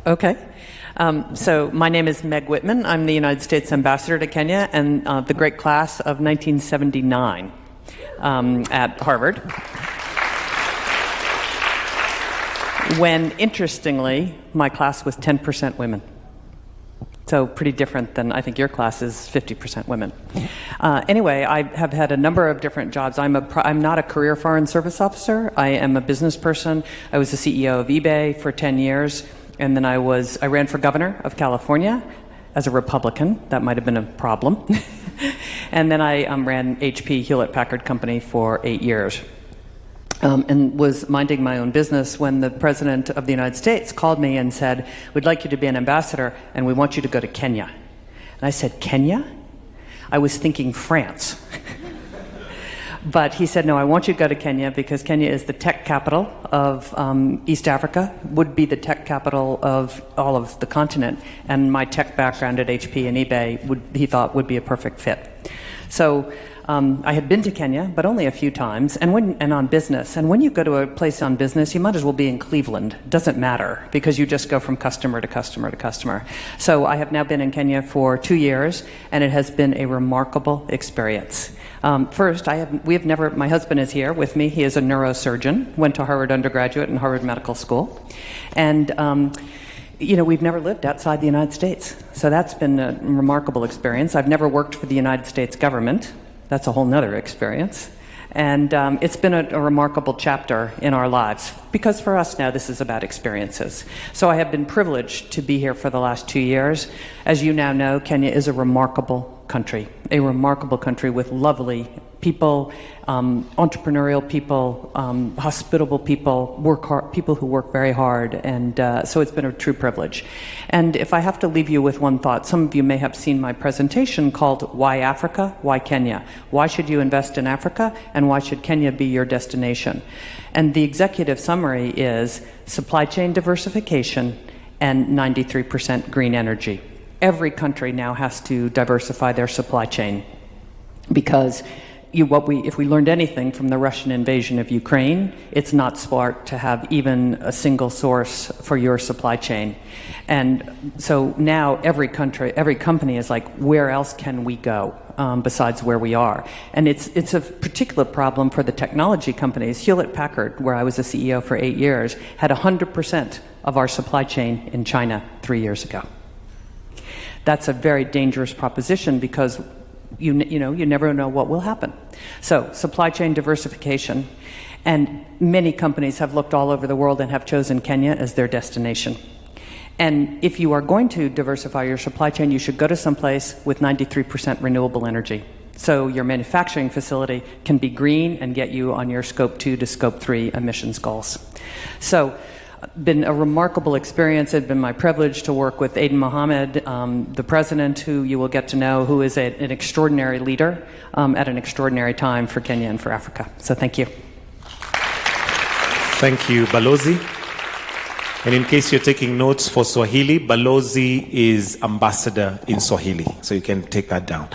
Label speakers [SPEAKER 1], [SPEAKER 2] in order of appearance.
[SPEAKER 1] Okay. So my name is Meg Whitman. I'm the United States Ambassador to Kenya and the great class of 1979 at Harvard. When, interestingly, my class was 10% women. So pretty different than, I think your class is 50% women. Anyway, I have had a number of different jobs. I'm not a career foreign service officer. I am a business person. I was the CEO of eBay for 10 years. And then I ran for governor of California as a Republican. That might have been a problem. And then I ran HP, Hewlett-Packard Company, for 8 years. And was minding my own business when the President of the United States called me and said, "We'd like you to be an ambassador, and we want you to go to Kenya." And I said, "Kenya?" I was thinking France. But he said, "No, I want you to go to Kenya because Kenya is the tech capital of East Africa, would be the tech capital of all of the continent, and my tech background at HP and eBay he thought would be a perfect fit." So I had been to Kenya, but only a few times, and on business. And when you go to a place on business, you might as well be in Cleveland. Doesn't matter, because you just go from customer to customer to customer. So I have now been in Kenya for 2 years, and it has been a remarkable experience. First, my husband is here with me. He is a neurosurgeon, went to Harvard undergraduate and Harvard Medical School. And we've never lived outside the United States. So that's been a remarkable experience. I've never worked for the United States government. That's a whole nother experience. And it's been a remarkable chapter in our lives, because for us now this is about experiences. So I have been privileged to be here for the last 2 years. As you now know, Kenya is a remarkable country with lovely people, entrepreneurial people, hospitable people, people who work very hard, and so it's been a true privilege. And if I have to leave you with one thought, some of you may have seen my presentation called "Why Africa? Why Kenya? Why should you invest in Africa, and why should Kenya be your destination?" And the executive summary is supply chain diversification and 93% green energy. Every country now has to diversify their supply chain, because if we learned anything from the Russian invasion of Ukraine, it's not smart to have even a single source for your supply chain. And so now every company is like, where else can we go besides where we are? And it's a particular problem for the technology companies. Hewlett-Packard, where I was a CEO for 8 years, had 100% of our supply chain in China 3 years ago. That's a very dangerous proposition, because you never know what will happen. So supply chain diversification, and many companies have looked all over the world and have chosen Kenya as their destination. And if you are going to diversify your supply chain, you should go to some place with 93% renewable energy. So your manufacturing facility can be green and get you on your Scope 2 to Scope 3 emissions goals. So been a remarkable experience. It's been my privilege to work with Aden Mohammed, the president, who you will get to know, who is an extraordinary leader at an extraordinary time for Kenya and for Africa. So thank you.
[SPEAKER 2] Thank you, Balozi. And in case you're taking notes for Swahili, Balozi is ambassador in Swahili, so you can take that down.